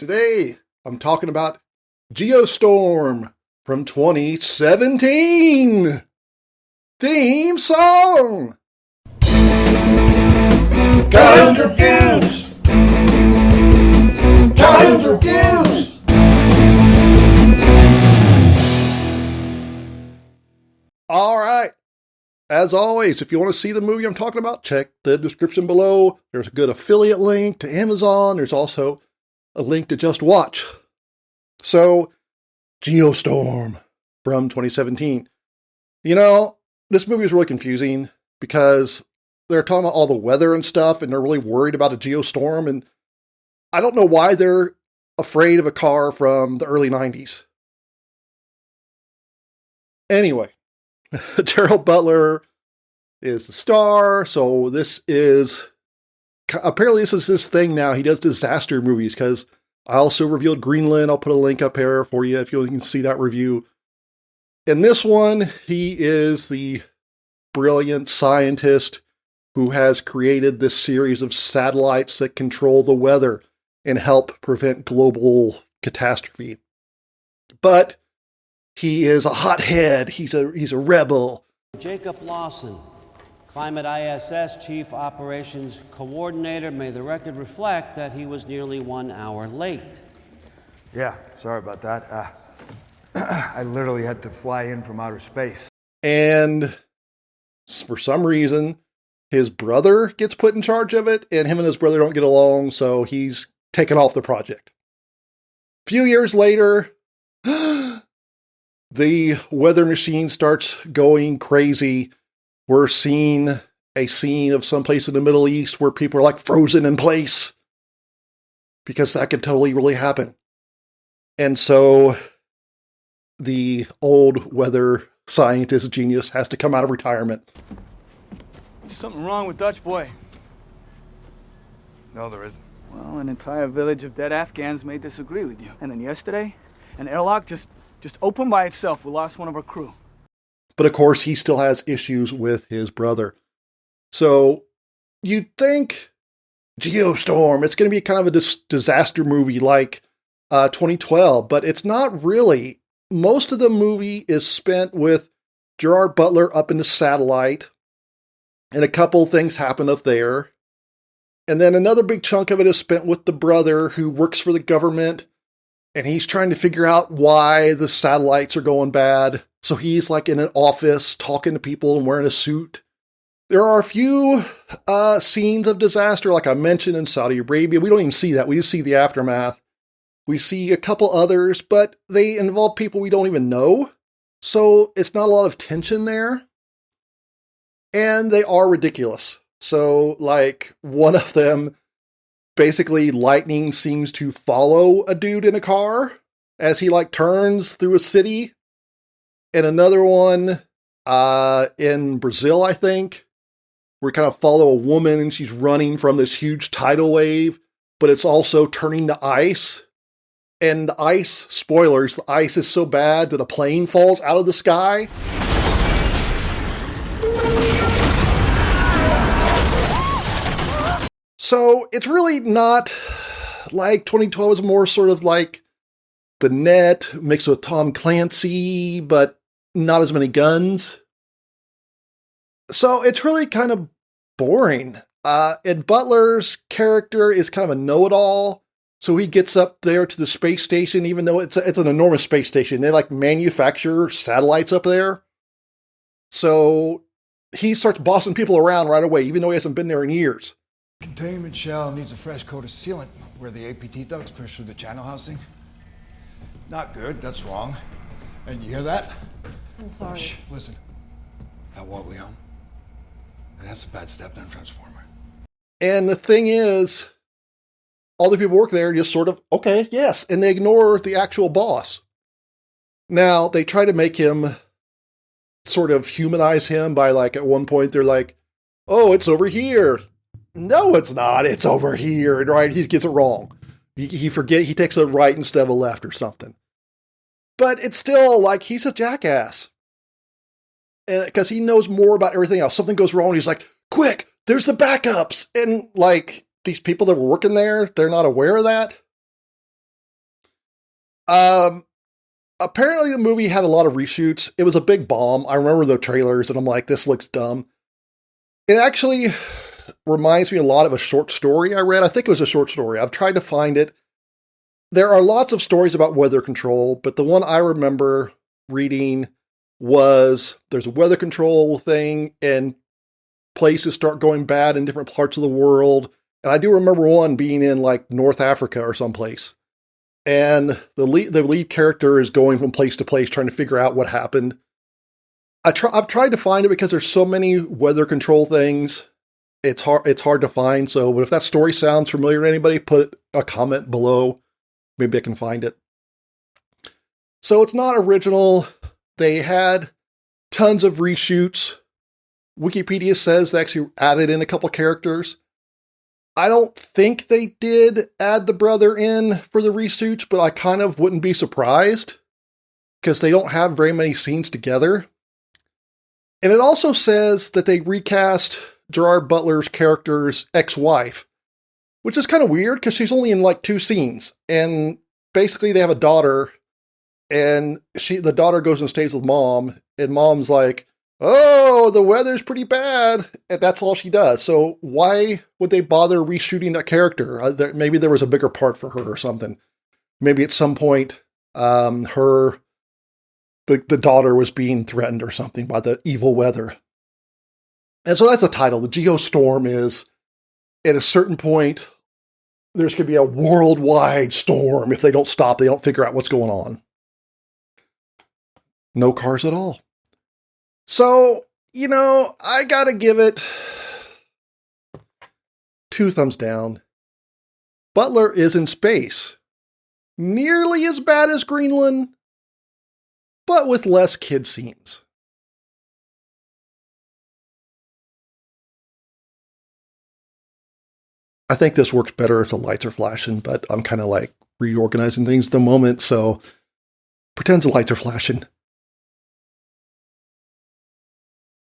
Today, I'm talking about Geostorm from 2017. Theme song. Cartoons Reviews. Cartoons Reviews. All right. As always, if you want to see the movie I'm talking about, check the description below. There's a good affiliate link to Amazon. There's also a link to Just Watch. So, Geostorm from 2017. You know, this movie is really confusing because they're talking about all the weather and stuff, and they're really worried about a geostorm, and I don't know why they're afraid of a car from the early 90s. Anyway, Gerard Butler is the star, so apparently this is his thing now. He does disaster movies, because I also reviewed Greenland. I'll put a link up here for you if you can see that review. In this one, he is the brilliant scientist who has created this series of satellites that control the weather and help prevent global catastrophe. But he is a hothead. He's a rebel. Jacob Lawson, Climate ISS Chief Operations Coordinator. May the record reflect that he was nearly 1 hour late. Yeah, sorry about that. I literally had to fly in from outer space. And for some reason, his brother gets put in charge of it, and him and his brother don't get along, so he's taken off the project. A few years later, the weather machine starts going crazy. We're seeing a scene of someplace in the Middle East where people are like frozen in place, because that could totally really happen. And so the old weather scientist genius has to come out of retirement. There's something wrong with Dutch boy. No, there isn't. Well, an entire village of dead Afghans may disagree with you. And then yesterday, an airlock just opened by itself. We lost one of our crew. But of course, he still has issues with his brother. So you'd think Geostorm, it's going to be kind of a disaster movie like 2012, but it's not really. Most of the movie is spent with Gerard Butler up in the satellite, and a couple things happen up there. And then another big chunk of it is spent with the brother who works for the government, and he's trying to figure out why the satellites are going bad. So he's like in an office talking to people and wearing a suit. There are a few scenes of disaster, like I mentioned, in Saudi Arabia. We don't even see that. We just see the aftermath. We see a couple others, but they involve people we don't even know. So it's not a lot of tension there. And they are ridiculous. So, like, one of them, basically lightning seems to follow a dude in a car as he like turns through a city. And another one in Brazil, I think, we kind of follow a woman and she's running from this huge tidal wave, but it's also turning to ice. And the ice, spoilers, the ice is so bad that a plane falls out of the sky. So it's really not like 2012 is more sort of like The Net mixed with Tom Clancy, but not as many guns. So it's really kind of boring. And Butler's character is kind of a know-it-all. So he gets up there to the space station, even though it's an enormous space station. They like manufacture satellites up there. So he starts bossing people around right away, even though he hasn't been there in years. Containment shell needs a fresh coat of sealant where the APT ducts push through the channel housing. Not good, that's wrong. And you hear that? I'm sorry. Shh, listen. That wobbly hum. That's a bad step-down transformer. And the thing is, all the people who work there just sort of, okay, yes, and they ignore the actual boss. Now, they try to make him sort of humanize him by, like, at one point they're like, oh, it's over here. No, it's not. It's over here. Right? He gets it wrong. He takes a right instead of a left or something. But it's still like he's a jackass. And because he knows more about everything else. Something goes wrong. He's like, quick, there's the backups. And like these people that were working there, they're not aware of that. Apparently the movie had a lot of reshoots. It was a big bomb. I remember the trailers and I'm like, this looks dumb. It actually reminds me a lot of a short story I read. I think it was a short story. I've tried to find it. There are lots of stories about weather control, but the one I remember reading was there's a weather control thing and places start going bad in different parts of the world. And I do remember one being in like North Africa or someplace. And the lead character is going from place to place trying to figure out what happened. I've tried to find it because there's so many weather control things. It's hard to find. So, but if that story sounds familiar to anybody, put a comment below. Maybe I can find it. So it's not original. They had tons of reshoots. Wikipedia says they actually added in a couple characters. I don't think they did add the brother in for the reshoots, but I kind of wouldn't be surprised because they don't have very many scenes together. And it also says that they recast Gerard Butler's character's ex-wife, which is kind of weird because she's only in like 2 scenes. And basically they have a daughter and the daughter goes and stays with mom and mom's like, oh, the weather's pretty bad. And that's all she does. So why would they bother reshooting that character? Maybe there was a bigger part for her or something. Maybe at some point, the daughter was being threatened or something by the evil weather. And so that's the title. The Geostorm is, at a certain point, there's going to be a worldwide storm. If they don't stop, they don't figure out what's going on. No cars at all. So, I gotta give it 2 thumbs down. Butler is in space. Nearly as bad as Greenland, but with less kid scenes. I think this works better if the lights are flashing, but I'm kind of like reorganizing things at the moment, so pretend the lights are flashing.